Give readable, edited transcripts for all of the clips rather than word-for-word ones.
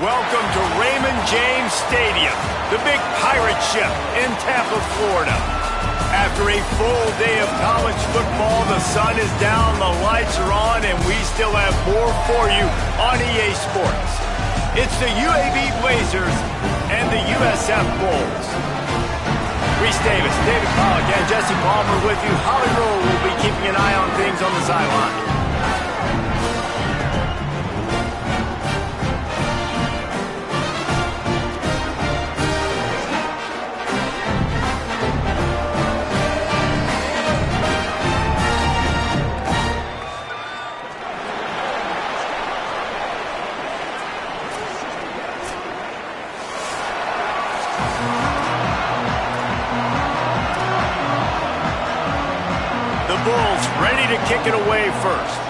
Welcome to Raymond James Stadium, the big pirate ship in Tampa, Florida. After a full day of college football, the sun is down, the lights are on, and we still have more for you on EA Sports. It's the UAB Blazers and the USF Bulls. Reese Davis, David Pollock, and Jesse Palmer with you. Holly Rowe will be keeping an eye on things on the sideline. Bulls ready to kick it away first.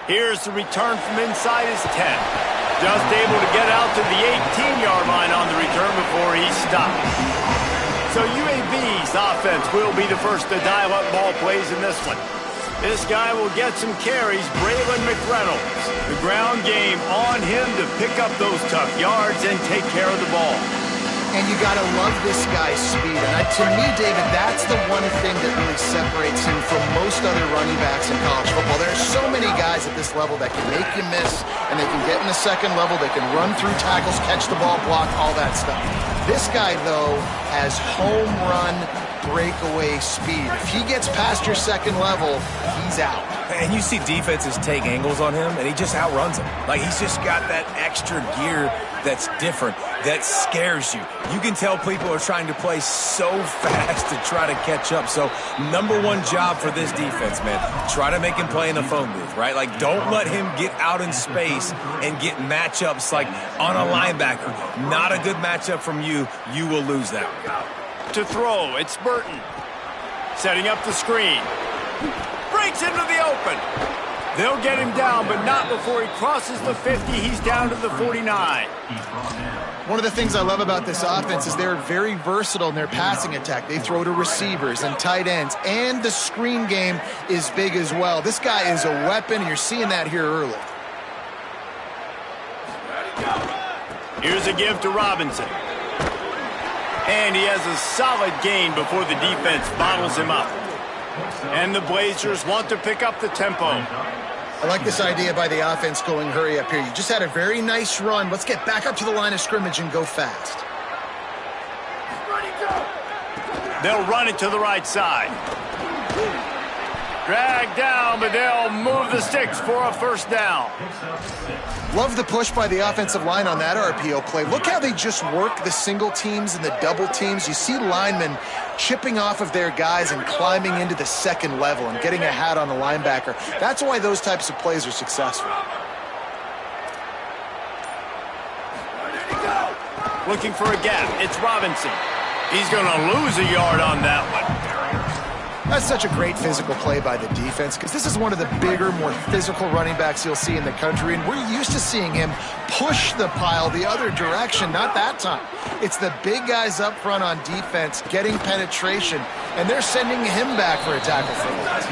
Here's the return from inside his 10. Just able to get out to the 18-yard line on the return before he stopped. So UAB's offense will be the first to dial up ball plays in this one. This guy will get some carries, Braylon McReynolds. The ground game on him to pick up those tough yards and take care of the ball. And you got to love this guy's speed. And to me, David, that's the one thing that really separates him from most other running backs in college football. There are so many guys at this level that can make you miss, and they can get in the second level. They can run through tackles, catch the ball, block, all that stuff. This guy, though, has home run breakaway speed. If he gets past your second level, he's out. And you see defenses take angles on him, and he just outruns them. Like, he's just got that extra gear that's different, that scares you. You can tell people are trying to play so fast to try to catch up. So, number one job for this defense, man, try to make him play in the phone booth, right? Like, don't let him get out in space and get matchups like on a linebacker. Not a good matchup from you. You will lose that one. To throw, it's Burton. Setting up the screen. Breaks into the open. They'll get him down, but not before he crosses the 50. He's down to the 49. One of the things I love about this offense is they're very versatile in their passing attack. They throw to receivers and tight ends, and the screen game is big as well. This guy is a weapon, and you're seeing that here early. Here's a give to Robinson. And he has a solid gain before the defense bottles him up. And the Blazers want to pick up the tempo. I like this idea by the offense going hurry up here. You just had a very nice run. Let's get back up to the line of scrimmage and go fast. They'll run it to the right side. Drag down, but they'll move the sticks for a first down. Love the push by the offensive line on that RPO play. Look how they just work the single teams and the double teams. You see linemen chipping off of their guys and climbing into the second level and getting a hat on the linebacker. That's why those types of plays are successful. Looking for a gap. It's Robinson. He's going to lose a yard on that one. That's such a great physical play by the defense because this is one of the bigger, more physical running backs you'll see in the country, and we're used to seeing him push the pile the other direction. Not that time. It's the big guys up front on defense getting penetration, and they're sending him back for a tackle for loss.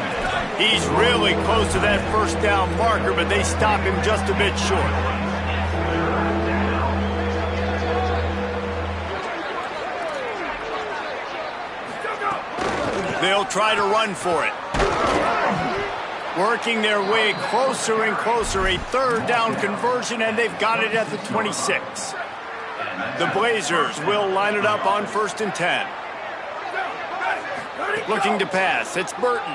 He's really close to that first down marker, but they stop him just a bit short. They'll try to run for it. Working their way closer and closer. A third down conversion, and they've got it at the 26. The Blazers will line it up on 1st and 10. Looking to pass. It's Burton.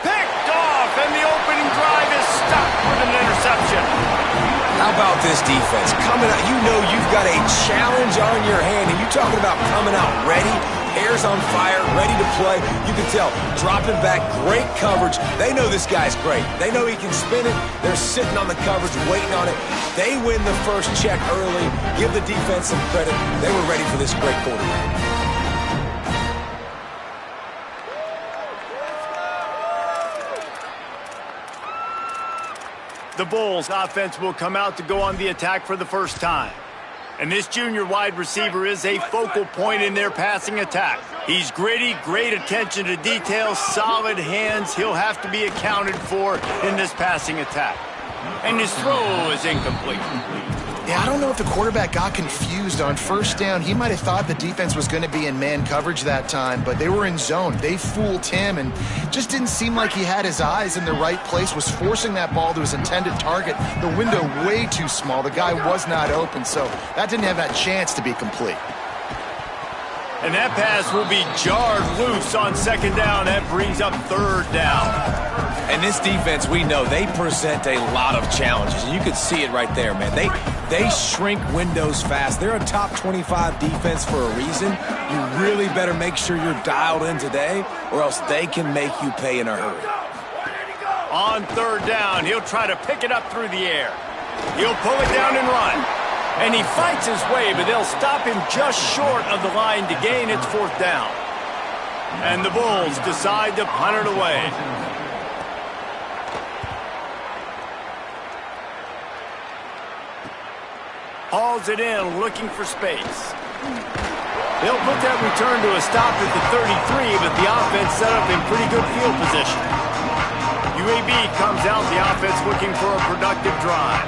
Picked off, and the opening drive is stopped with an interception. How about this defense? Coming out, you know you've got a challenge on your hand, and you're talking about coming out ready, hair's on fire, ready to play. You can tell, dropping back, great coverage. They know this guy's great. They know he can spin it. They're sitting on the coverage, waiting on it. They win the first check early. Give the defense some credit. They were ready for this great quarterback. The Bulls offense will come out to go on the attack for the first time. And this junior wide receiver is a focal point in their passing attack. He's gritty, great attention to detail, solid hands. He'll have to be accounted for in this passing attack. And his throw is incomplete. Yeah, I don't know if the quarterback got confused on first down. He might have thought the defense was going to be in man coverage that time, but they were in zone. They fooled him and just didn't seem like he had his eyes in the right place, was forcing that ball to his intended target. The window way too small. The guy was not open, so that didn't have that chance to be complete. And that pass will be jarred loose on second down. That brings up third down. And this defense, we know, they present a lot of challenges. And you can see it right there, man. They shrink windows fast. They're a top 25 defense for a reason. You really better make sure you're dialed in today, or else they can make you pay in a hurry. On third down, he'll try to pick it up through the air. He'll pull it down and run. And he fights his way, but they'll stop him just short of the line to gain its fourth down. And the Bulls decide to punt it away. Hauls it in, looking for space. They'll put that return to a stop at the 33, but the offense set up in pretty good field position. UAB comes out, the offense looking for a productive drive.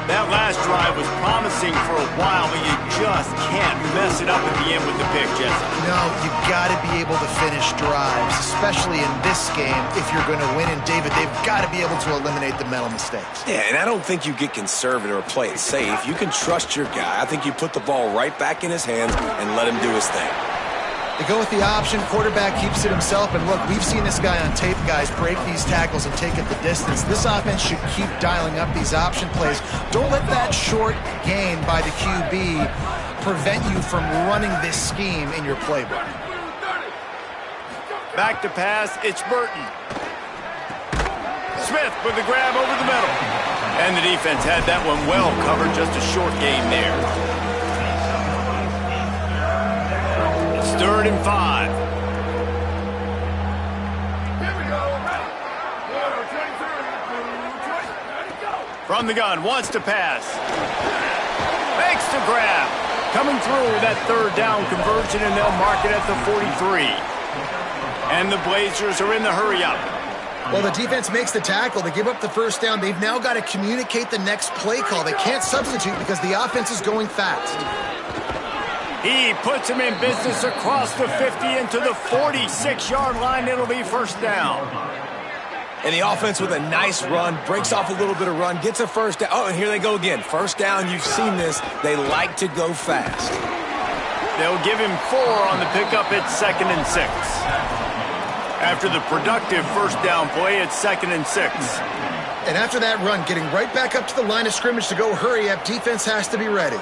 That last drive was promising for a while, but you just can't mess it up at the end with the pick, Jesse. No, you got to be able to finish drives, especially in this game if you're going to win. And David, they've got to be able to eliminate the mental mistakes. Yeah, and I don't think you get conservative or play it safe. You can trust your guy. I think you put the ball right back in his hands and let him do his thing. They go with the option, quarterback keeps it himself, and look, we've seen this guy on tape, guys, break these tackles and take it the distance. This offense should keep dialing up these option plays. Don't let that short gain by the QB prevent you from running this scheme in your playbook. Back to pass, it's Burton. Smith with the grab over the middle. And the defense had that one well covered, just a short gain there. Third and 5. From the gun, wants to pass. Makes the grab. Coming through that third down conversion, and they'll mark it at the 43. And the Blazers are in the hurry-up. Well, the defense makes the tackle. They give up the first down. They've now got to communicate the next play call. They can't substitute because the offense is going fast. He puts him in business across the 50 into the 46-yard line. It'll be first down. And the offense with a nice run, breaks off a little bit of run, gets a first down. Oh, and here they go again. First down, you've seen this. They like to go fast. They'll give him 4 on the pickup. It's 2nd and 6. After the productive first down play, it's 2nd and 6. And after that run, getting right back up to the line of scrimmage to go hurry up, defense has to be ready.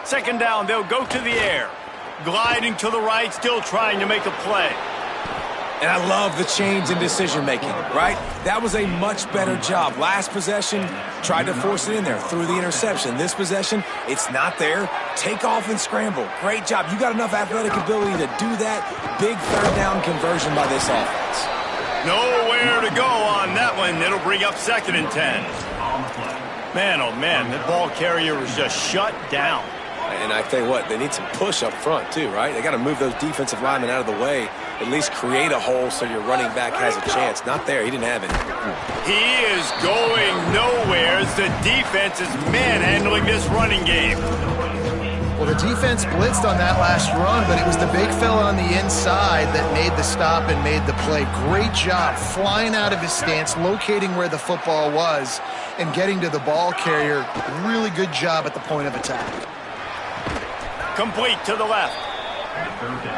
Second down, they'll go to the air. Gliding to the right, still trying to make a play. And I love the change in decision-making, right? That was a much better job. Last possession, tried to force it in there, threw the interception. This possession, it's not there. Take off and scramble. Great job. You got enough athletic ability to do that. Big third down conversion by this offense. Nowhere to go on that one. It'll bring up 2nd and 10. Man, oh man, the ball carrier was just shut down. And I tell you what, they need some push up front too, right? They got to move those defensive linemen out of the way, at least create a hole so your running back has a chance. Not there. He didn't have it. He is going nowhere as the defense is manhandling this running game. Well, the defense blitzed on that last run, but it was the big fella on the inside that made the stop and made the play. Great job flying out of his stance, locating where the football was, and getting to the ball carrier. Really good job at the point of attack. Complete to the left.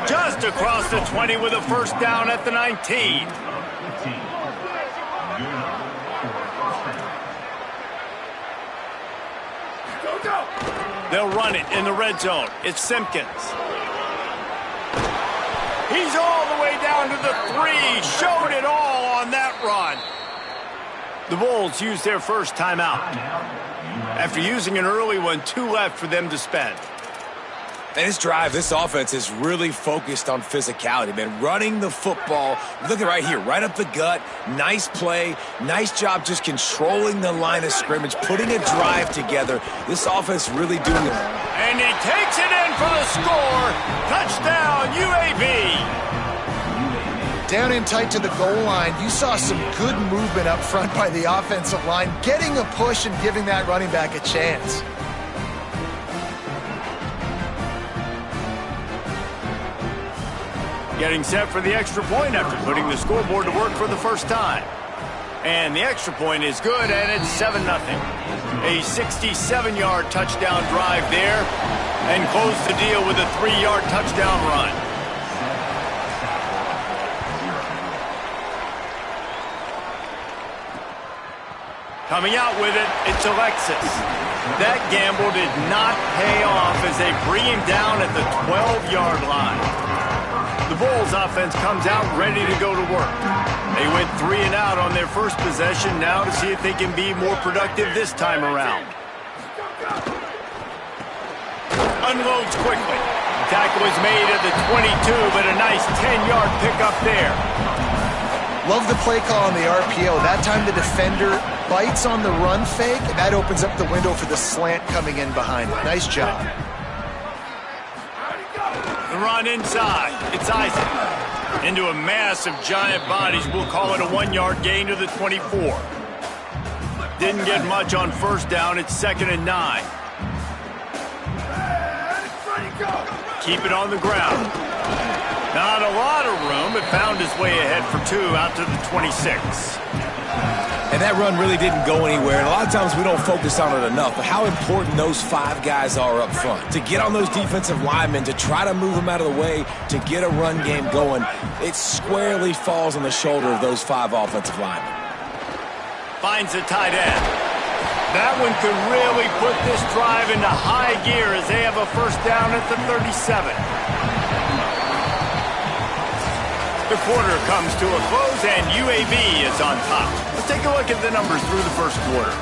Just across the 20 with a first down at the 19. They'll run it in the red zone. It's Simpkins. He's all the way down to the 3. Showed it all on that run. The Bulls use their first timeout. After using an early one, 2 left for them to spend. And this drive, this offense is really focused on physicality, man. Running the football. Look at right here, right up the gut. Nice play. Nice job just controlling the line of scrimmage, putting a drive together. This offense really doing it. And he takes it in for the score. Touchdown, UAB. Down in tight to the goal line, you saw some good movement up front by the offensive line, getting a push and giving that running back a chance. Getting set for the extra point after putting the scoreboard to work for the first time. And the extra point is good, and it's 7-0. A 67-yard touchdown drive there, and close the deal with a 3-yard touchdown run. Coming out with it, it's Alexis. That gamble did not pay off as they bring him down at the 12-yard line. The Bulls offense comes out ready to go to work. They went 3 and out on their first possession, now to see if they can be more productive this time around. Unloads quickly. Tackle is made at the 22, but a nice 10-yard pickup there. Love the play call on the RPO. That time the defender bites on the run fake, and that opens up the window for the slant coming in behind it. Nice job. The run inside. It's Isaac. Into a mass of giant bodies. We'll call it a 1-yard gain to the 24. Didn't get much on first down. It's 2nd and 9. Keep it on the ground. Not a lot of room, but found his way ahead for 2 out to the 26. And that run really didn't go anywhere. And a lot of times we don't focus on it enough, but how important those 5 guys are up front. To get on those defensive linemen, to try to move them out of the way, to get a run game going, it squarely falls on the shoulder of those 5 offensive linemen. Finds a tight end. That one could really put this drive into high gear as they have a first down at the 37. The quarter comes to a close, and UAB is on top. Let's take a look at the numbers through the first quarter.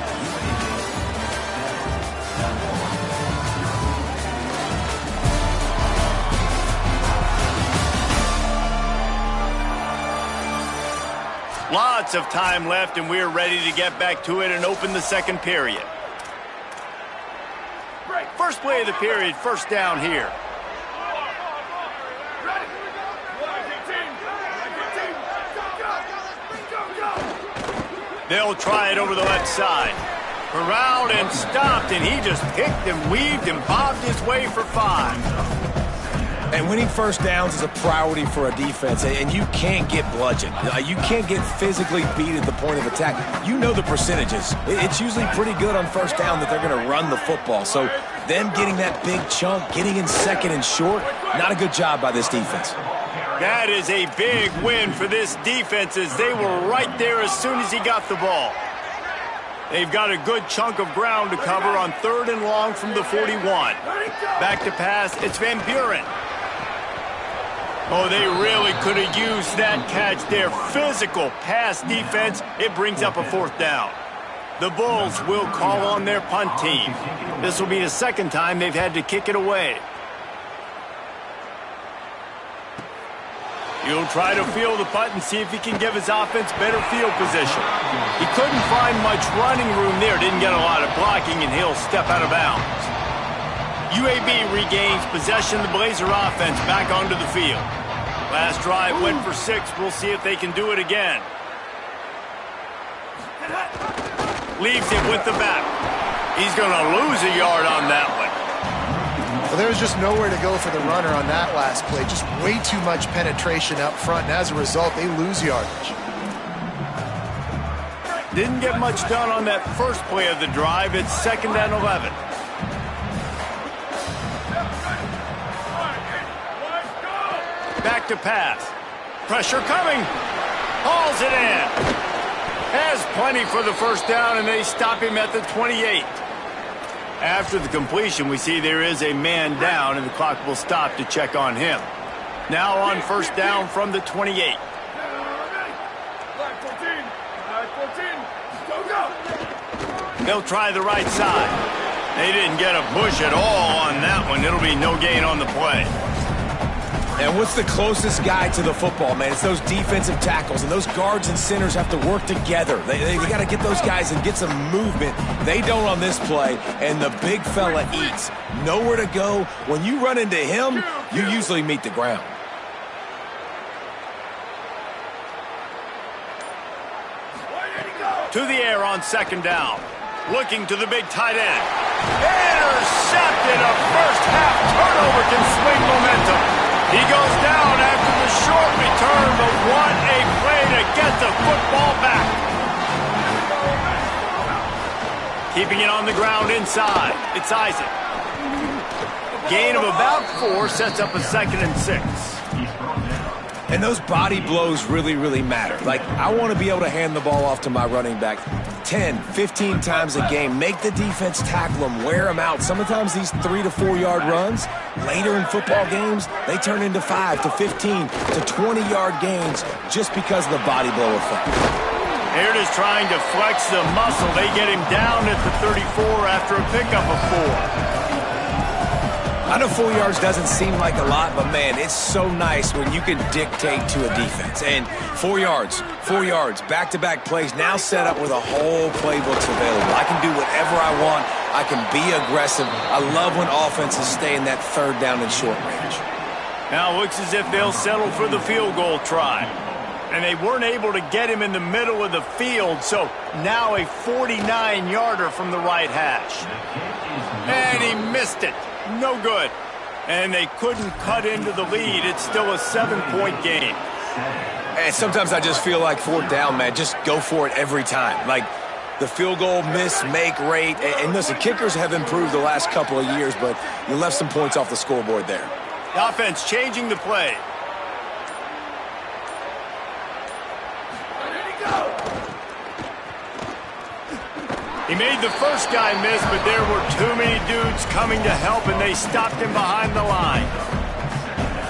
Lots of time left, and we're ready to get back to it and open the second period. First play of the period, first down here. They'll try it over the left side. Corralled and stopped, and he just picked and weaved and bobbed his way for 5. And winning first downs is a priority for a defense, and you can't get bludgeoned. You can't get physically beat at the point of attack. You know the percentages. It's usually pretty good on first down that they're going to run the football. So them getting that big chunk, getting in second and short, not a good job by this defense. That is a big win for this defense as they were right there as soon as he got the ball. They've got a good chunk of ground to cover on 3rd and long from the 41. Back to pass, it's Van Buren. Oh, they really could have used that catch there. Physical pass defense, it brings up a 4th down. The Bulls will call on their punt team. This will be the second time they've had to kick it away. He'll try to field the punt and see if he can give his offense better field position. He couldn't find much running room there, didn't get a lot of blocking, and he'll step out of bounds. UAB regains possession of the Blazer offense back onto the field. Last drive went for 6. We'll see if they can do it again. Leaves it with the back. He's going to lose a yard on that one. Well, there was just nowhere to go for the runner on that last play. Just way too much penetration up front, and as a result, they lose yardage. Didn't get much done on that first play of the drive. It's 2nd and 11. Back to pass. Pressure coming. Hauls it in. Has plenty for the first down, and they stop him at the 28. After the completion, we see there is a man down, and the clock will stop to check on him. Now on first down from the 28. They'll try the right side. They didn't get a push at all on that one. It'll be no gain on the play. And what's the closest guy to the football, man? It's those defensive tackles, and those guards and centers have to work together. They got to get those guys and get some movement. They don't on this play, and the big fella eats. Nowhere to go. When you run into him, you usually meet the ground. To the air on second down. Looking to the big tight end. Intercepted. A first-half turnover can swing momentum. He goes down after the short return, but what a play to get the football back. Keeping it on the ground inside. It's Isaac. Gain of about 4 sets up a 2nd and 6. And those body blows really, really matter. Like, I want to be able to hand the ball off to my running back 10, 15 times a game. Make the defense tackle them, wear them out. Sometimes these 3 to 4 yard runs, later in football games, they turn into 5 to 15 to 20 yard gains just because of the body blow effect. They're just trying to flex the muscle. They get him down at the 34 after a pickup of 4. I know 4 yards doesn't seem like a lot, but, man, it's so nice when you can dictate to a defense. And 4 yards, back-to-back plays, now set up with a whole playbooks available. I can do whatever I want. I can be aggressive. I love when offenses stay in that 3rd down and short range. Now it looks as if they'll settle for the field goal try. And they weren't able to get him in the middle of the field, so now a 49-yarder from the right hash. And he missed it. No good. And they couldn't cut into the lead. It's still a 7-point game. And sometimes I just feel like 4th down, man, just go for it every time. Like the field goal miss-make rate. And listen, kickers have improved the last couple of years, but you left some points off the scoreboard there. The offense changing the play. He made the first guy miss, but there were too many dudes coming to help, and they stopped him behind the line.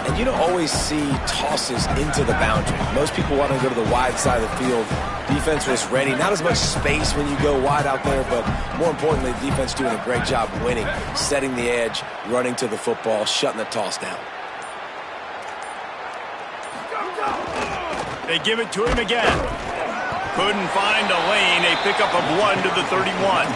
And you don't always see tosses into the boundary. Most people want to go to the wide side of the field. Defense was ready. Not as much space when you go wide out there, but more importantly, the defense doing a great job winning, setting the edge, running to the football, shutting the toss down. They give it to him again. Couldn't find a lane. A pickup of 1 to the 31.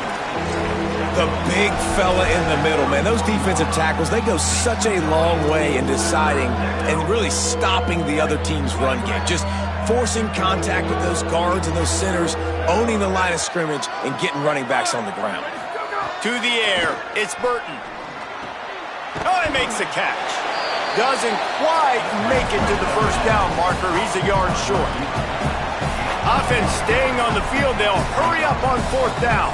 The big fella in the middle, man. Those defensive tackles, they go such a long way in deciding and really stopping the other team's run game. Just forcing contact with those guards and those centers, owning the line of scrimmage, and getting running backs on the ground. To the air, it's Burton. Oh, he makes the catch. Doesn't quite make it to the first down marker. He's a yard short. Offense staying on the field. They'll hurry up on 4th down.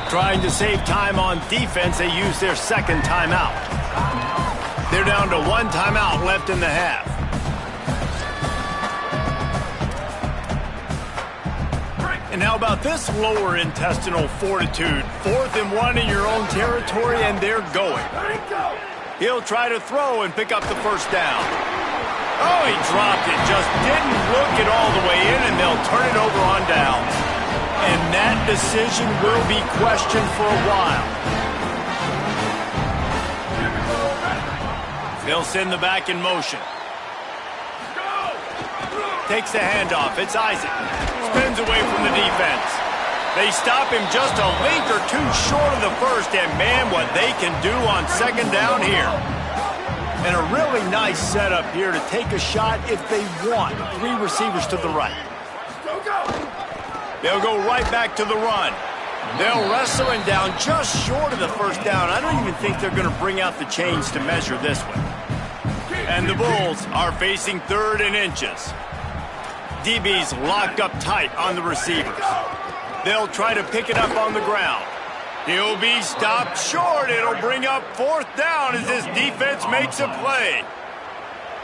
Trying to save time on defense, they use their 2nd timeout. They're down to 1 timeout left in the half. And how about this lower intestinal fortitude? 4th and 1 in your own territory, and they're going. He'll try to throw and pick up the first down. Oh, he dropped it. Just didn't look it all the way in, and they'll turn it over on downs. And that decision will be questioned for a while. They'll send the back in motion. Takes the handoff. It's Isaac. Spins away from the defense. They stop him just a link or two short of the first, and man, what they can do on 2nd down here. And a really nice setup here to take a shot if they want. 3 receivers to the right. They'll go right back to the run. They'll wrestle him down just short of the first down. I don't even think they're going to bring out the chains to measure this one. And the Bulls are facing 3rd and inches. DB's locked up tight on the receivers. They'll try to pick it up on the ground. He'll be stopped short. It'll bring up 4th down as this defense makes a play.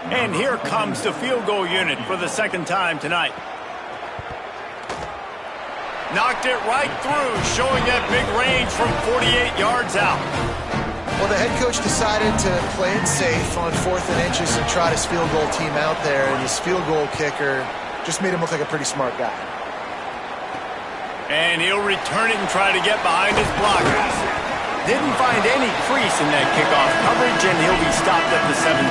And here comes the field goal unit for the 2nd time tonight. Knocked it right through, showing that big range from 48 yards out. Well, the head coach decided to play it safe on 4th and inches and trot his field goal team out there, and his field goal kicker just made him look like a pretty smart guy. And he'll return it and try to get behind his blockers. Didn't find any crease in that kickoff coverage, and he'll be stopped at the 17.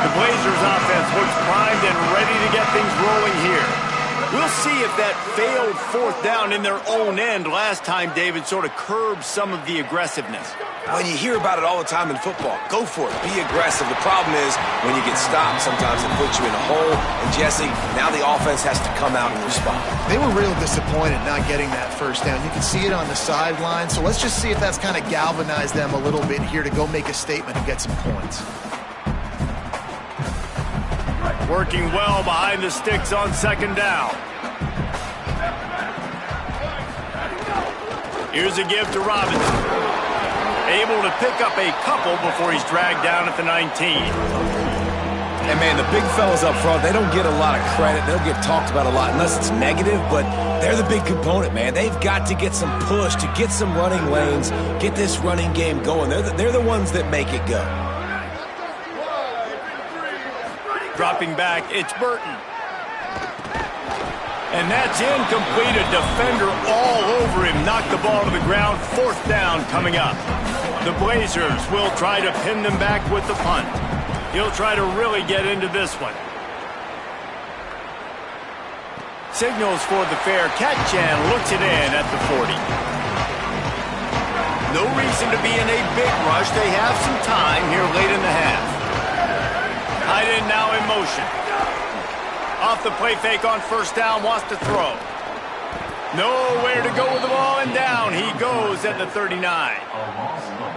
The Blazers offense looks primed and ready to get things rolling here. We'll see if that failed fourth down in their own end last time, David, sort of curbed some of the aggressiveness. When you hear about it all the time in football, go for it. Be aggressive. The problem is when you get stopped, sometimes it puts you in a hole. And, Jesse, now the offense has to come out and respond. They were real disappointed not getting that first down. You can see it on the sideline. So let's just see if that's kind of galvanized them a little bit here to go make a statement and get some points. Working well behind the sticks on second down. Here's a give to Robinson. Able to pick up a couple before he's dragged down at the 19. And, man, the big fellas up front, they don't get a lot of credit. They'll get talked about a lot unless it's negative, but they're the big component, man. They've got to get some push, to get some running lanes, get this running game going. They're the ones that make it go. Dropping back, it's Burton. And that's incomplete. A defender all over him. Knocked the ball to the ground. Fourth down coming up. The Blazers will try to pin them back with the punt. He'll try to really get into this one. Signals for the fair catch and looks it in at the 40. No reason to be in a big rush. They have some time here late in the half. Tight end now in motion. Off the play fake on first down, wants to throw. Nowhere to go with the ball, and down he goes at the 39.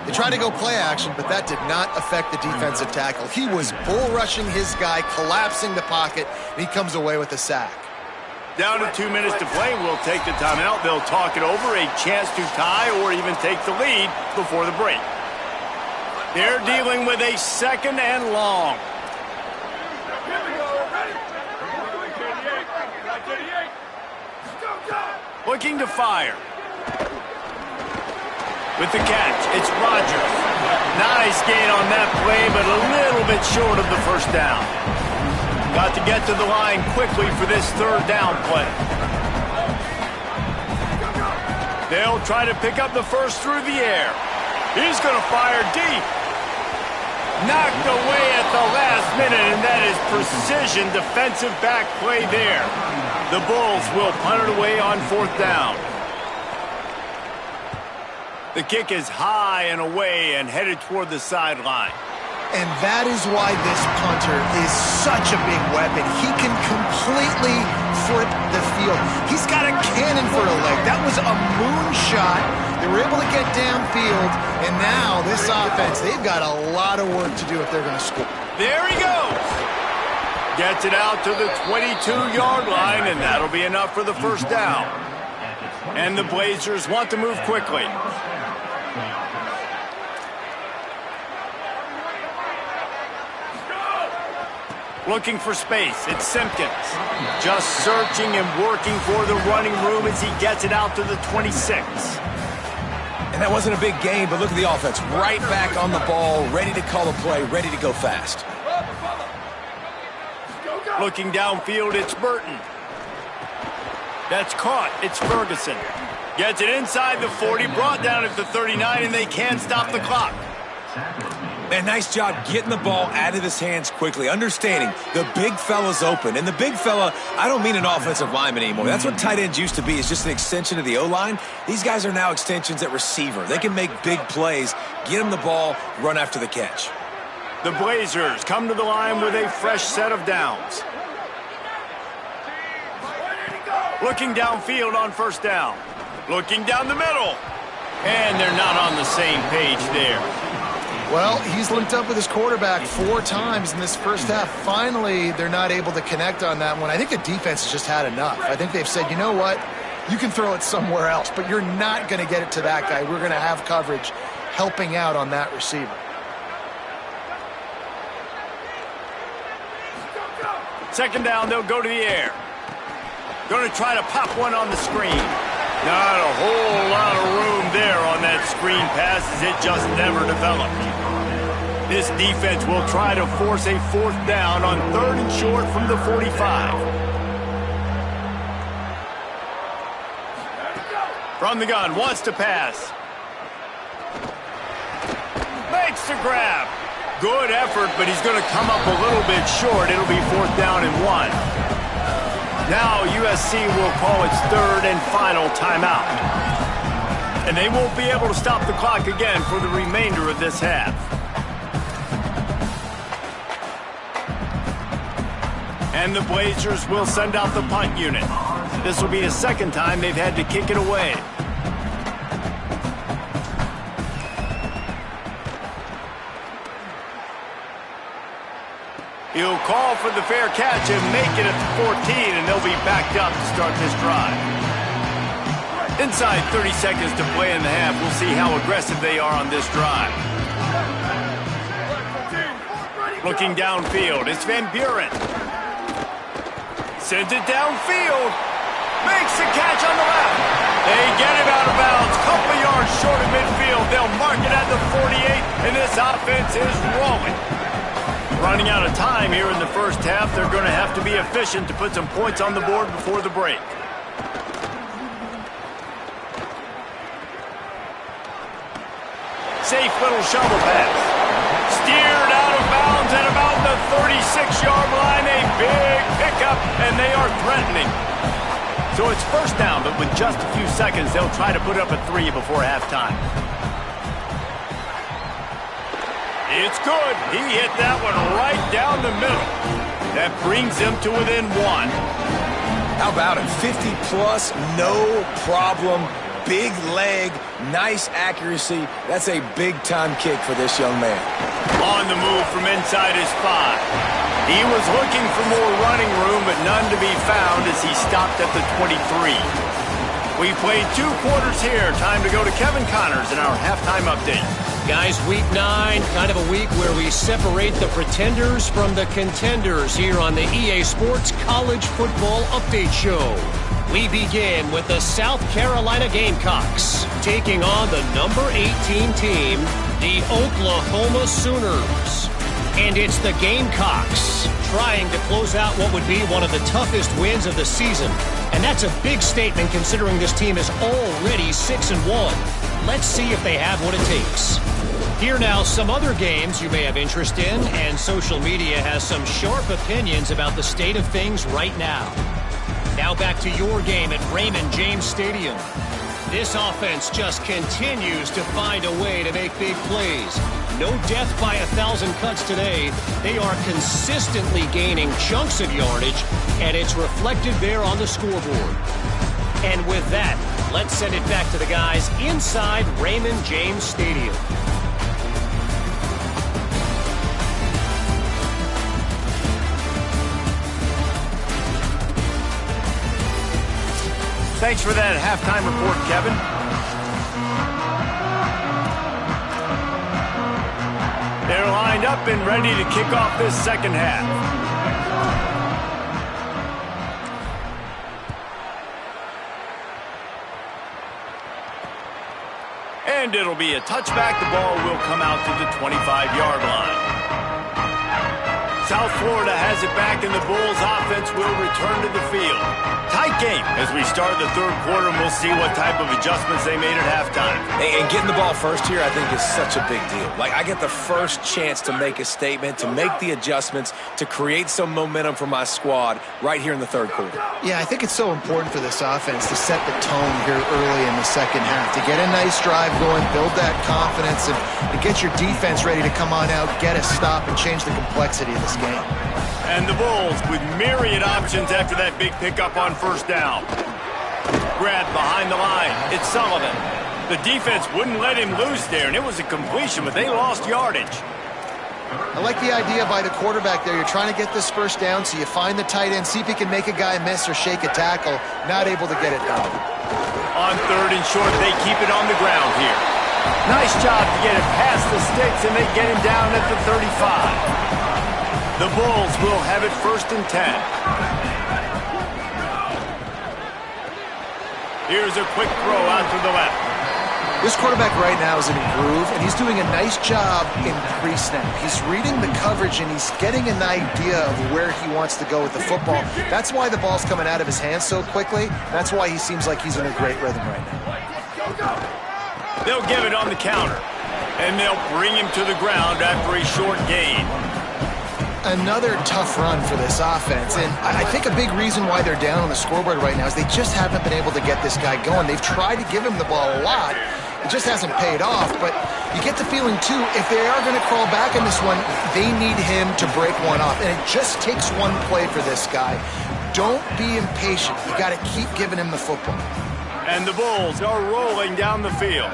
They tried to go play action, but that did not affect the defensive tackle. He was bull rushing his guy, collapsing the pocket, and he comes away with a sack. Down to 2 minutes to play. We'll take the timeout. They'll talk it over, a chance to tie or even take the lead before the break. They're dealing with a second and long. Looking to fire. With the catch, it's Rodgers. Nice gain on that play, but a little bit short of the first down. Got to get to the line quickly for this third down play. They'll try to pick up the first through the air. He's going to fire deep. Knocked away at the last minute, and that is precision defensive back play there. The Bulls will punt it away on fourth down. The kick is high and away and headed toward the sideline. And that is why this punter is such a big weapon. He can completely flip the field. He's got a cannon for a leg. That was a moonshot. They were able to get downfield, and now this offense, they've got a lot of work to do if they're going to score. There he goes. Gets it out to the 22-yard line, and that'll be enough for the first down. And the Blazers want to move quickly. Looking for space, it's Simpkins. Just searching and working for the running room as he gets it out to the 26. And that wasn't a big game, but look at the offense. Right back on the ball, ready to call a play, ready to go fast. Looking downfield, it's Burton. That's caught, it's Ferguson. Gets it inside the 40, brought down at the 39, and they can't stop the clock. Man, nice job getting the ball out of his hands quickly, understanding the big fella's open. And the big fella, I don't mean an offensive lineman anymore. That's what tight ends used to be, is just an extension of the O-line. These guys are now extensions at receiver. They can make big plays, get him the ball, run after the catch. The Blazers come to the line with a fresh set of downs. Looking downfield on first down. Looking down the middle. And they're not on the same page there. Well, he's linked up with his quarterback 4 times in this first half. Finally, they're not able to connect on that one. I think the defense has just had enough. I think they've said, you know what? You can throw it somewhere else, but you're not going to get it to that guy. We're going to have coverage helping out on that receiver. Second down, they'll go to the air. Going to try to pop one on the screen. Not a whole lot of room there on that screen pass, as it just never developed. This defense will try to force a fourth down on 3rd and short from the 45. From the gun, wants to pass. Makes the grab. Good effort, but he's going to come up a little bit short. It'll be 4th down and 1. Now USC will call its 3rd and final timeout. And they won't be able to stop the clock again for the remainder of this half. And the Blazers will send out the punt unit. This will be the 2nd time they've had to kick it away. He'll call for the fair catch and make it at the 14, and they'll be backed up to start this drive. Inside 30 seconds to play in the half. We'll see how aggressive they are on this drive. Looking downfield, it's Van Buren. Sends it downfield. Makes the catch on the left. They get it out of bounds. Couple yards short of midfield. They'll mark it at the 48, and this offense is rolling. Running out of time here in the first half. They're going to have to be efficient to put some points on the board before the break. Safe little shovel pass. Steered out of bounds at about the 36-yard line. A big pickup, and they are threatening. So it's 1st down, but with just a few seconds, they'll try to put up a 3 before halftime. It's good. He hit that one right down the middle. That brings them to within 1. How about it? 50-plus, no problem. Big leg, nice accuracy. That's a big-time kick for this young man. On the move from inside his 5. He was looking for more running room, but none to be found as he stopped at the 23. We played 2 quarters here. Time to go to Kevin Connors in our halftime update. Guys, week 9, kind of a week where we separate the pretenders from the contenders here on the EA Sports College Football Update Show. We begin with the South Carolina Gamecocks taking on the number 18 team, the Oklahoma Sooners. And it's the Gamecocks trying to close out what would be one of the toughest wins of the season. And that's a big statement considering this team is already 6-1. Let's see if they have what it takes. Here now, some other games you may have interest in, and social media has some sharp opinions about the state of things right now. Now back to your game at Raymond James Stadium. This offense just continues to find a way to make big plays. No death by 1,000 cuts today. They are consistently gaining chunks of yardage, and it's reflected there on the scoreboard. And with that, let's send it back to the guys inside Raymond James Stadium. Thanks for that halftime report, Kevin. They're lined up and ready to kick off this second half. And it'll be a touchback. The ball will come out to the 25-yard line. South Florida has it back, and the Bulls offense will return to the field. Tight game as we start the 3rd quarter, and we'll see what type of adjustments they made at halftime. And getting the ball first here, I think, is such a big deal. Like, I get the first chance to make a statement, to make the adjustments, to create some momentum for my squad right here in the 3rd quarter. Yeah, I think it's so important for this offense to set the tone here early in the second half, to get a nice drive going, build that confidence, and to get your defense ready to come on out, get a stop, and change the complexity of this game. And the Bulls with myriad options after that big pickup on 1st down. Grab behind the line. It's Sullivan. The defense wouldn't let him loose there, and it was a completion, but they lost yardage. I like the idea by the quarterback there. You're trying to get this first down, so you find the tight end, see if he can make a guy miss or shake a tackle. Not able to get it done. On 3rd and short, they keep it on the ground here. Nice job to get it past the sticks, and they get him down at the 35. The Bulls will have it 1st and 10. Here's a quick throw out to the left. This quarterback right now is in a groove, and he's doing a nice job in pre-snap. He's reading the coverage, and he's getting an idea of where he wants to go with the football. That's why the ball's coming out of his hands so quickly. That's why he seems like he's in a great rhythm right now. They'll give it on the counter, and they'll bring him to the ground after a short gain. Another tough run for this offense, and I think a big reason why they're down on the scoreboard right now is they just haven't been able to get this guy going. They've tried to give him the ball a lot. It just hasn't paid off, but you get the feeling, too, if they are going to crawl back in this one, they need him to break one off, and it just takes one play for this guy. Don't be impatient. You got to keep giving him the football. And the Bulls are rolling down the field.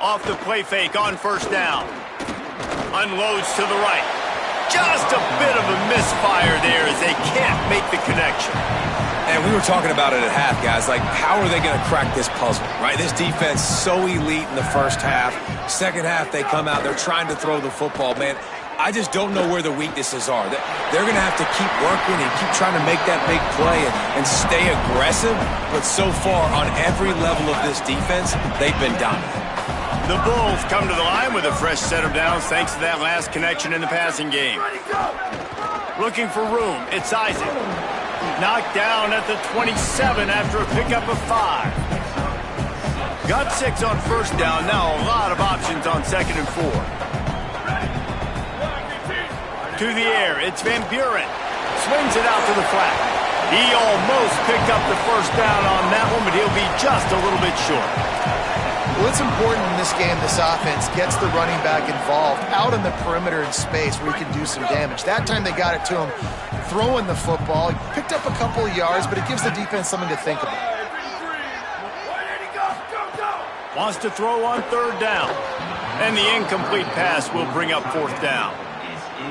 Off the play fake on first down. Unloads to the right. Just a bit of a misfire there as they can't make the connection. And we were talking about it at half, guys. Like, how are they going to crack this puzzle, right? This defense so elite in the first half. Second half, they come out. They're trying to throw the football, man. I just don't know where the weaknesses are. They're going to have to keep working and keep trying to make that big play and stay aggressive. But so far, on every level of this defense, they've been dominant. The Bulls come to the line with a fresh set of downs thanks to that last connection in the passing game. Looking for room, it's Isaac. Knocked down at the 27 after a pickup of 5. Got 6 on first down, now a lot of options on 2nd and 4. To the air, it's Van Buren. Swings it out to the flat. He almost picked up the first down on that one, but he'll be just a little bit short. Well, it's important in this game this offense gets the running back involved out in the perimeter in space where he can do some damage. That time they got it to him throwing the football. He picked up a couple of yards, but it gives the defense something to think about. Wants to throw on 3rd down. And the incomplete pass will bring up 4th down.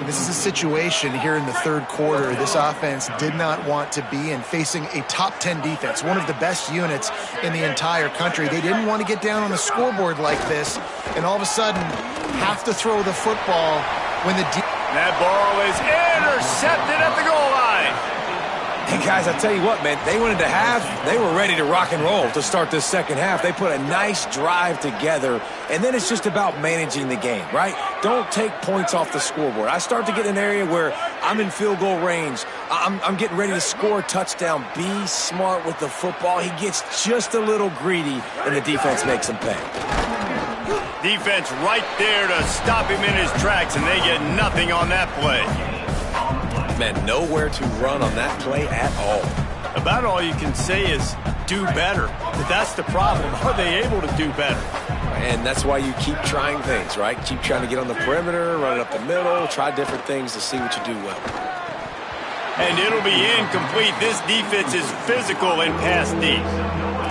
This is a situation here in the 3rd quarter this offense did not want to be in, facing a top 10 defense, one of the best units in the entire country. They didn't want to get down on the scoreboard like this, and all of a sudden have to throw the football when the that ball is intercepted at the goal line. Hey, guys, I tell you what, man, they went into half. They were ready to rock and roll to start this second half. They put a nice drive together, and then it's just about managing the game, right? Don't take points off the scoreboard. I start to get in an area where I'm in field goal range. I'm getting ready to score a touchdown. Be smart with the football. He gets just a little greedy, and the defense makes him pay. Defense right there to stop him in his tracks, and they get nothing on that play. Man, nowhere to run on that play at all. About all you can say is do better. But that's the problem. Are they able to do better? And that's why you keep trying things, right? Keep trying to get on the perimeter, run it up the middle, try different things to see what you do well. And it'll be incomplete. This defense is physical and pass deep.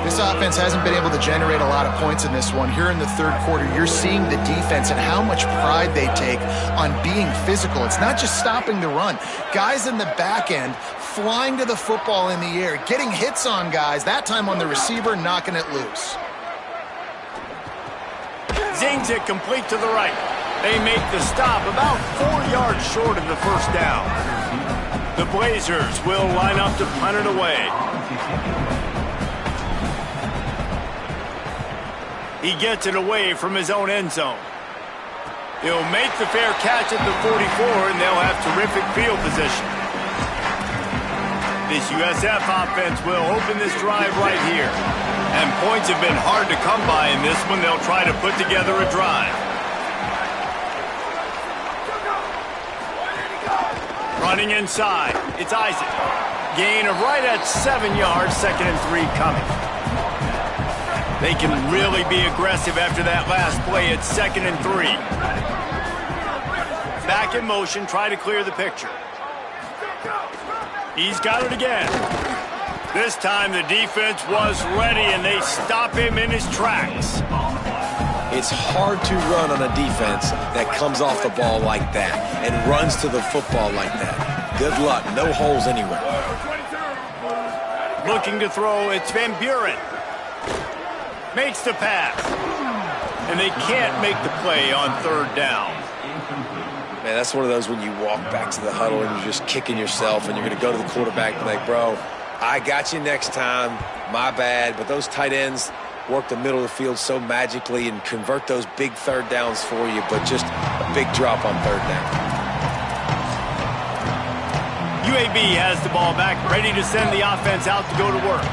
This offense hasn't been able to generate a lot of points in this one. Here in the 3rd quarter, you're seeing the defense and how much pride they take on being physical. It's not just stopping the run. Guys in the back end flying to the football in the air, getting hits on guys, that time on the receiver, knocking it loose. Zings it complete to the right. They make the stop about 4 yards short of the first down. The Blazers will line up to punt it away. He gets it away from his own end zone. He'll make the fair catch at the 44, and they'll have terrific field position. This USF offense will open this drive right here. And points have been hard to come by in this one. They'll try to put together a drive. Running inside, it's Isaac. Gain of right at 7 yards, 2nd and 3 coming. They can really be aggressive after that last play at 2nd and 3. Back in motion, try to clear the picture. He's got it again. This time the defense was ready and they stop him in his tracks. It's hard to run on a defense that comes off the ball like that and runs to the football like that. Good luck. No holes anywhere. Looking to throw, it's Van Buren. Makes the pass. And they can't make the play on 3rd down. Man, that's one of those when you walk back to the huddle and you're just kicking yourself and you're going to go to the quarterback and be like, bro, I got you next time. My bad. But those tight ends work the middle of the field so magically and convert those big 3rd downs for you. But just big drop on third down. UAB has the ball back, ready to send the offense out to go to work.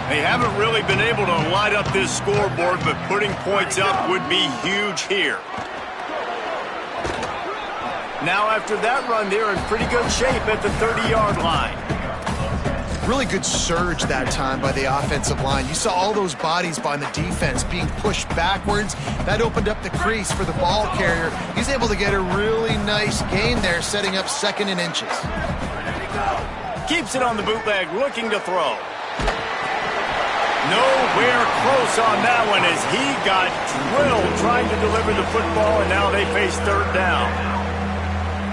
They haven't really been able to light up this scoreboard, but putting points up would be huge here. Now after that run, they're in pretty good shape at the 30-yard line. Really good surge that time by the offensive line. You saw all those bodies by the defense being pushed backwards. That opened up the crease for the ball carrier. He's able to get a really nice gain there, setting up 2nd and inches. Keeps it on the bootleg, looking to throw. Nowhere close on that one as he got drilled trying to deliver the football, and now they face third down.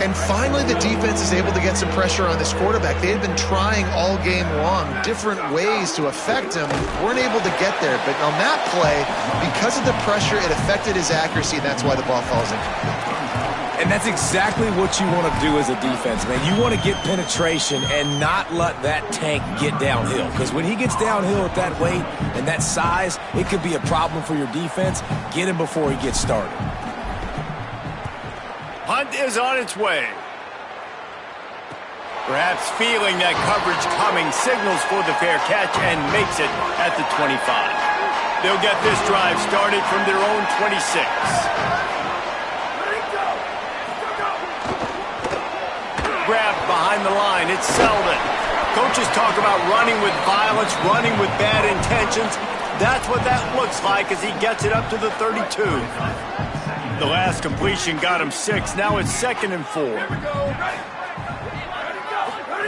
And finally, the defense is able to get some pressure on this quarterback. They had been trying all game long different ways to affect him. Weren't able to get there. But on that play, because of the pressure, it affected his accuracy, and that's why the ball falls incomplete. And that's exactly what you want to do as a defense, man. You want to get penetration and not let that tank get downhill. Because when he gets downhill at that weight and that size, it could be a problem for your defense. Get him before he gets started. Hunt is on its way. Perhaps feeling that coverage coming, signals for the fair catch and makes it at the 25. They'll get this drive started from their own 26. Grabbed behind the line. It's Selden. Coaches talk about running with violence, running with bad intentions. That's what that looks like as he gets it up to the 32. The last completion got him 6. Now it's 2nd and 4.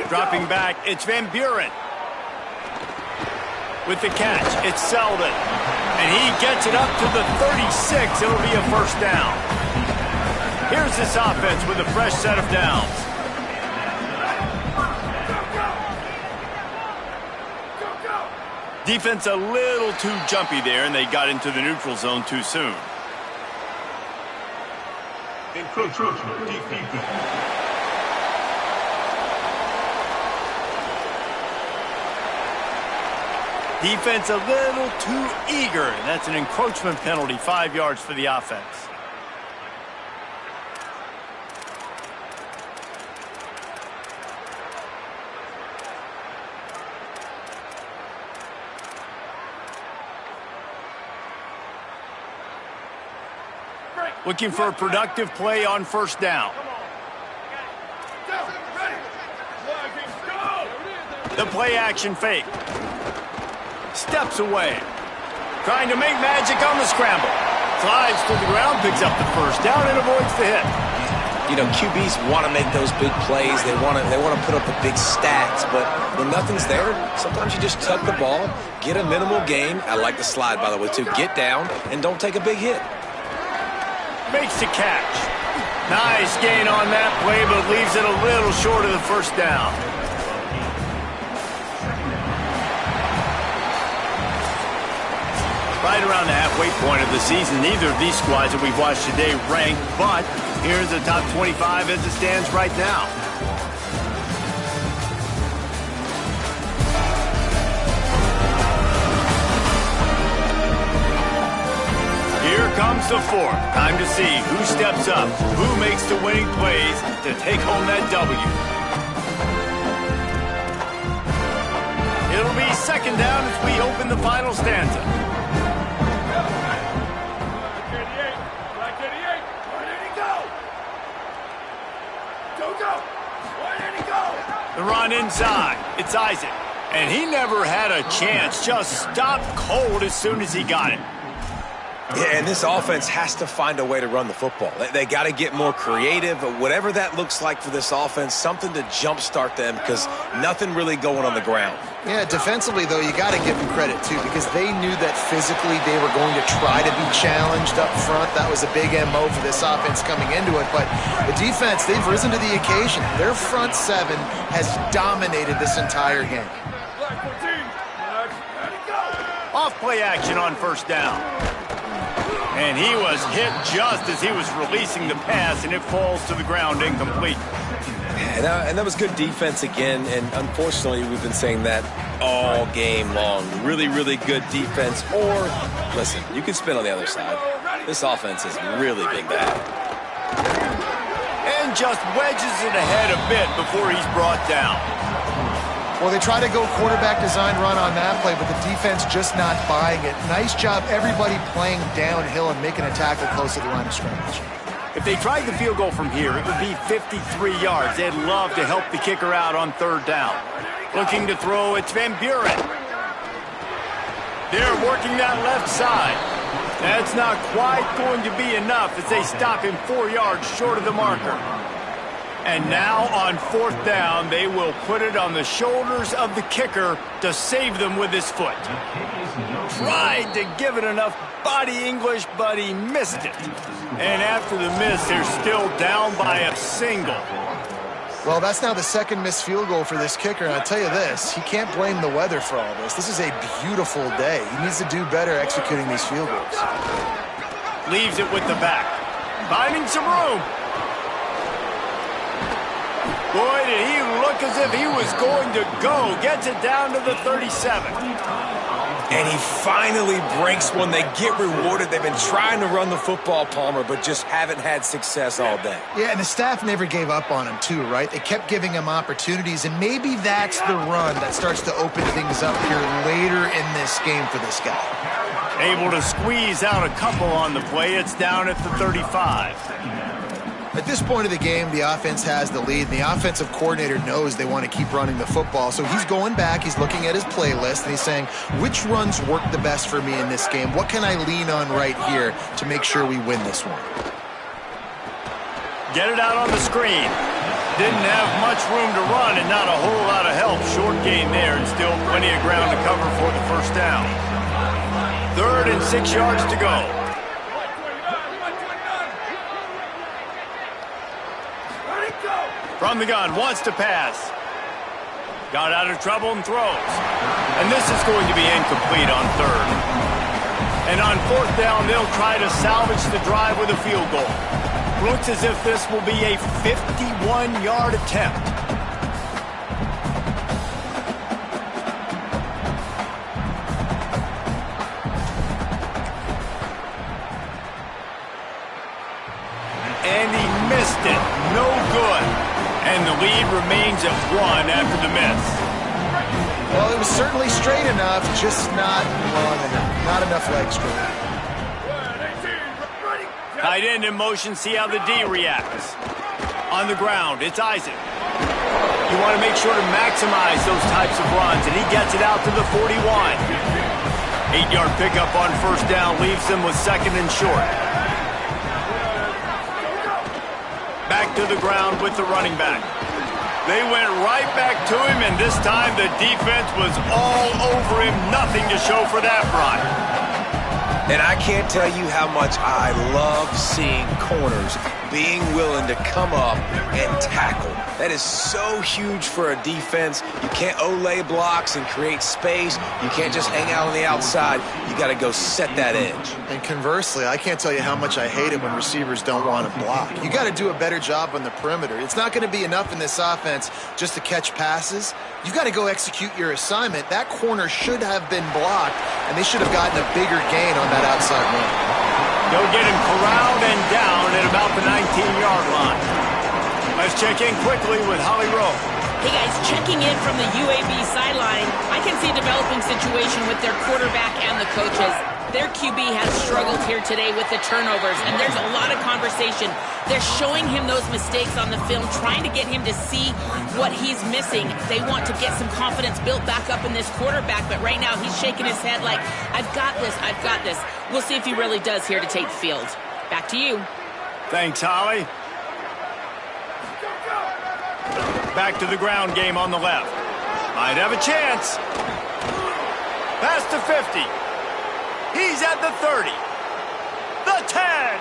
Dropping back, it's Van Buren. With the catch, it's Selden. And he gets it up to the 36. It'll be a first down. Here's this offense with a fresh set of downs. Defense a little too jumpy there, and they got into the neutral zone too soon. Encroachment defeated. Defense a little too eager, and that's an encroachment penalty, 5 yards for the offense. Looking for a productive play on first down. The play action fake. Steps away. Trying to make magic on the scramble. Slides to the ground, picks up the first down, and avoids the hit. You know, QBs want to make those big plays. They want to put up the big stats. But when nothing's there, sometimes you just tuck the ball, get a minimal gain. I like the slide, by the way, too. Get down and don't take a big hit. Makes the catch. Nice gain on that play, but leaves it a little short of the first down. Right around the halfway point of the season, neither of these squads that we've watched today ranked, but here's the top 25 as it stands right now. Here comes the fourth. Time to see who steps up, who makes the winning plays to take home that W. It'll be 2nd down as we open the final stanza. The run inside. It's Isaac. And he never had a chance. Just stopped cold as soon as he got it. Yeah, and this offense has to find a way to run the football. They got to get more creative, whatever that looks like for this offense, something to jumpstart them because nothing really going on the ground. Yeah, defensively, though, you got to give them credit, too, because they knew that physically they were going to try to be challenged up front. That was a big MO for this offense coming into it. But the defense, they've risen to the occasion. Their front seven has dominated this entire game. Off play action on first down. And he was hit just as he was releasing the pass, and it falls to the ground incomplete. And that was good defense again, and unfortunately we've been saying that all game long. Really, really good defense, or, listen, you can spin on the other side. This offense has really been bad. And just wedges it ahead a bit before he's brought down. Well, they try to go quarterback design run on that play, but the defense just not buying it. Nice job, everybody playing downhill and making a tackle close to the line of scrimmage. If they tried the field goal from here, it would be 53 yards. They'd love to help the kicker out on third down. Looking to throw, it's Van Buren. They're working that left side. That's not quite going to be enough as they stop him 4 yards short of the marker. And now on fourth down, they will put it on the shoulders of the kicker to save them with his foot. Tried to give it enough body English, but he missed it. And after the miss, they're still down by a single. Well, that's now the second missed field goal for this kicker, and I'll tell you this, he can't blame the weather for all this. This is a beautiful day. He needs to do better executing these field goals. Leaves it with the back. Finding some room. Boy, did he look as if he was going to go. Gets it down to the 37. And he finally breaks one. They get rewarded. They've been trying to run the football, Palmer, but just haven't had success all day. Yeah, and the staff never gave up on him, too, right? They kept giving him opportunities, and maybe that's the run that starts to open things up here later in this game for this guy. Able to squeeze out a couple on the play. It's down at the 35. At this point of the game, the offense has the lead, and the offensive coordinator knows they want to keep running the football. So he's going back, he's looking at his playlist, and he's saying, which runs work the best for me in this game? What can I lean on right here to make sure we win this one? Get it out on the screen. Didn't have much room to run and not a whole lot of help. Short gain there and still plenty of ground to cover for the first down. 3rd and 6 yards to go. From the gun, wants to pass. Got out of trouble and throws. And this is going to be incomplete on 3rd. And on 4th down, they'll try to salvage the drive with a field goal. Looks as if this will be a 51-yard attempt. And he missed it. No good. And the lead remains at 1 after the miss. Well, it was certainly straight enough, just not long enough. Not enough leg strength. Tight end in motion, see how the D reacts. On the ground, it's Isaac. You want to make sure to maximize those types of runs, and he gets it out to the 41. 8-yard pickup on first down leaves them with 2nd and short. Back to the ground with the running back. They went right back to him, and this time the defense was all over him. Nothing to show for that run. And I can't tell you how much I love seeing corners being willing to come up and tackle. That is so huge for a defense. You can't olay blocks and create space. You can't just hang out on the outside. You got to go set that edge. And conversely, I can't tell you how much I hate it when receivers don't want to block. You got to do a better job on the perimeter. It's not going to be enough in this offense just to catch passes. You've got to go execute your assignment. That corner should have been blocked, and they should have gotten a bigger gain on that outside run. They'll get him corralled and down at about the 19-yard line. Let's check in quickly with Holly Rowe. Hey guys, checking in from the UAB sideline. I can see a developing situation with their quarterback and the coaches. Their QB has struggled here today with the turnovers, and there's a lot of conversation. They're showing him those mistakes on the film, trying to get him to see what he's missing. They want to get some confidence built back up in this quarterback, but right now he's shaking his head like, I've got this, I've got this. We'll see if he really does here to take the field. Back to you. Thanks, Holly. Back to the ground game on the left. Might have a chance. Past the 50. He's at the 30. The 10.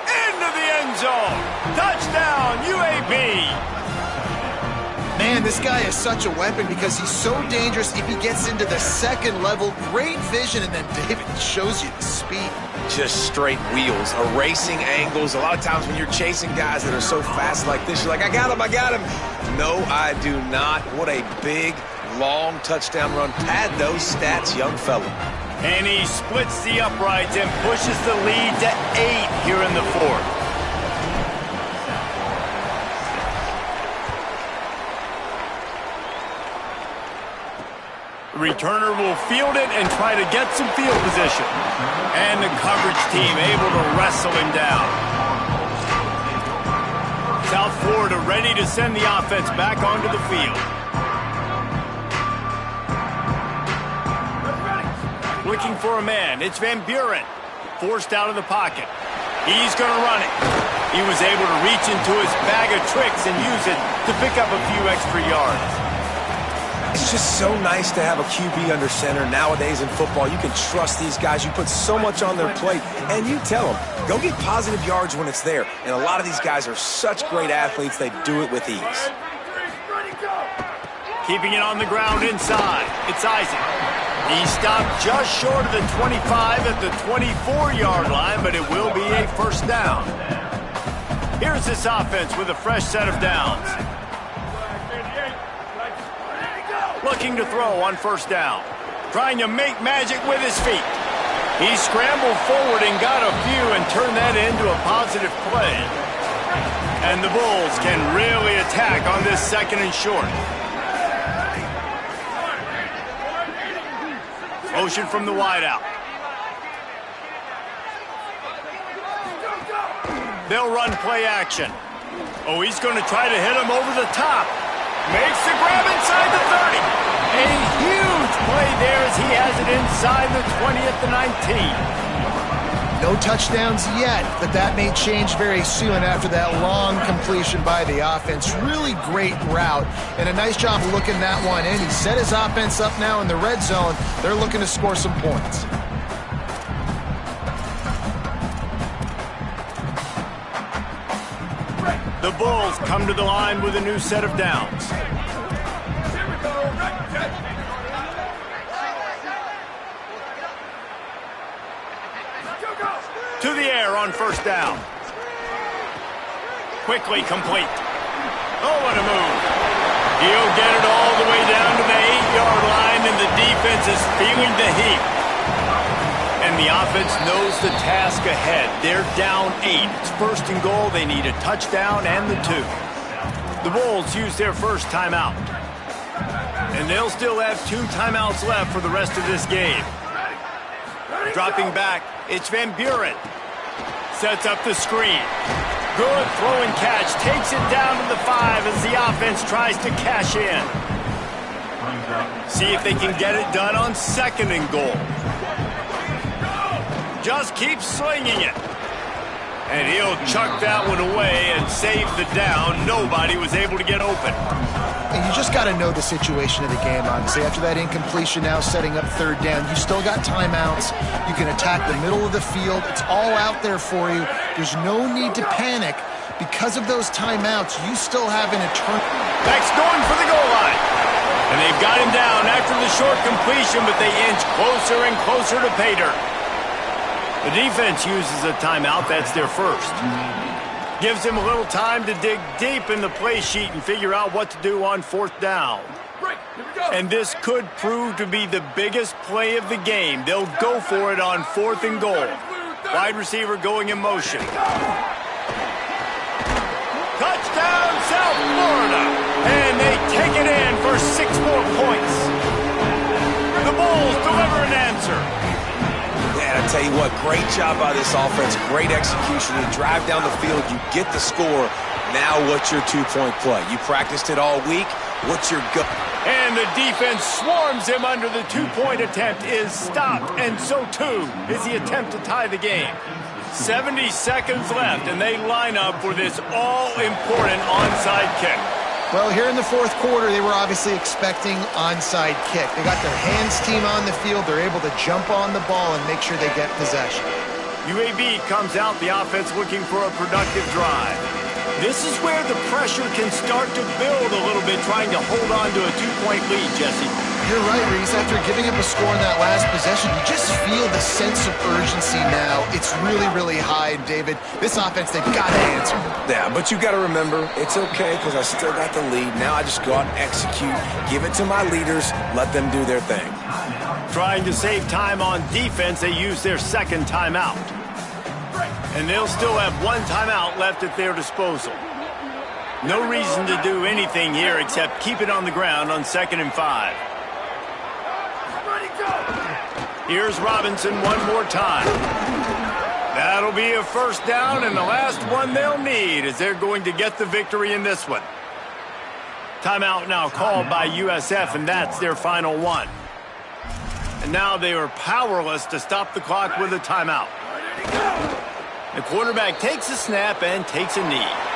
Into the end zone. Touchdown, UAB. Man, this guy is such a weapon because he's so dangerous if he gets into the second level. Great vision, and then David shows you the speed. Just straight wheels, erasing angles. A lot of times when you're chasing guys that are so fast like this, you're like, I got him, I got him. No, I do not. What a big, long touchdown run. Pad those stats, young fella. And he splits the uprights and pushes the lead to 8 here in the 4th. The returner will field it and try to get some field position. And the coverage team able to wrestle him down. South Florida ready to send the offense back onto the field. Looking for a man. It's Van Buren. Forced out of the pocket. He's going to run it. He was able to reach into his bag of tricks and use it to pick up a few extra yards. It's just so nice to have a QB under center. Nowadays in football, you can trust these guys. You put so much on their plate, and you tell them, go get positive yards when it's there. And a lot of these guys are such great athletes, they do it with ease. Keeping it on the ground inside. It's Isaac. He stopped just short of the 25 at the 24-yard line, but it will be a first down. Here's this offense with a fresh set of downs. Looking to throw on first down. Trying to make magic with his feet. He scrambled forward and got a few and turned that into a positive play. And the Bulls can really attack on this second and short. Motion from the wideout. They'll run play action. Oh, he's going to try to hit him over the top. Makes the grab inside the 30. A huge play there as he has it inside the 20 at the 19. No touchdowns yet, but that may change very soon after that long completion by the offense. Really great route, and a nice job looking that one in. He set his offense up now in the red zone. They're looking to score some points. The Bulls come to the line with a new set of downs. To the air on first down. Quickly complete. Oh, what a move. He'll get it all the way down to the 8-yard line, and the defense is feeling the heat. And the offense knows the task ahead. They're down 8. It's first and goal. They need a touchdown and the 2. The Bulls use their first timeout. And they'll still have 2 timeouts left for the rest of this game. Dropping back, it's Van Buren. Sets up the screen. Good throw and catch. Takes it down to the 5 as the offense tries to cash in. See if they can get it done on second and goal. Just keep slinging it. And he'll chuck that one away and save the down. Nobody was able to get open. And you just got to know the situation of the game, honestly. After that incompletion now setting up third down, you still got timeouts. You can attack the middle of the field. It's all out there for you. There's no need to panic. Because of those timeouts, you still have an eternal... Beck's going for the goal line. And they've got him down after the short completion, but they inch closer and closer to pay dirt. The defense uses a timeout. That's their first. Gives them a little time to dig deep in the play sheet and figure out what to do on fourth down. And this could prove to be the biggest play of the game. They'll go for it on fourth and goal. Wide receiver going in motion. Touchdown, South Florida. And they take it in for 6 more points. The Bulls deliver an answer. Man, I tell you what, great job by this offense. Great execution. You drive down the field, you get the score. Now what's your 2-point play? You practiced it all week. What's your go? And the defense swarms him under the 2-point attempt is stopped. And so, too, is the attempt to tie the game. 70 seconds left, and they line up for this all-important onside kick. Well, here in the fourth quarter, they were obviously expecting onside kick. They got their hands team on the field. They're able to jump on the ball and make sure they get possession. UAB comes out, the offense looking for a productive drive. This is where the pressure can start to build a little bit, trying to hold on to a 2-point lead, Jesse. You're right, Reese. After giving up a score in that last possession, you just feel the sense of urgency now. It's really, really high, David. This offense, they've got to answer. Yeah, but you got to remember, it's okay because I still got the lead. Now I just go out and execute, give it to my leaders, let them do their thing. Trying to save time on defense, they use their second timeout. And they'll still have 1 timeout left at their disposal. No reason to do anything here except keep it on the ground on 2nd and 5. Here's Robinson one more time. That'll be a first down, and the last one they'll need as they're going to get the victory in this one. Timeout now called by USF, and that's their final one. And now they are powerless to stop the clock with a timeout. The quarterback takes a snap and takes a knee.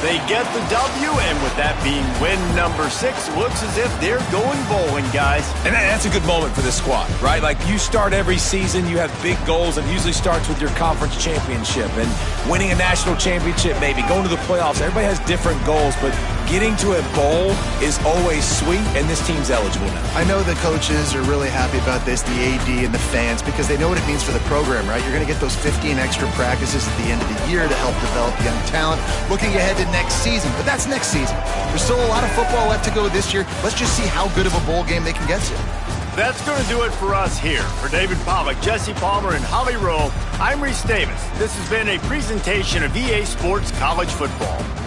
They get the W, and with that being win number 6, looks as if they're going bowling, guys. And that's a good moment for this squad, right? Like, you start every season, you have big goals, and it usually starts with your conference championship and winning a national championship, maybe going to the playoffs. Everybody has different goals, but getting to a bowl is always sweet, and this team's eligible now. I know the coaches are really happy about this, the AD and the fans, because they know what it means for the program, right? You're going to get those 15 extra practices at the end of the year to help develop young talent. Looking ahead to next season, but that's next season. There's still a lot of football left to go this year. Let's just see how good of a bowl game they can get to. That's going to do it for us here. For David Pollack, Jesse Palmer, and Holly Rowe, I'm Reese Davis. This has been a presentation of EA Sports College Football.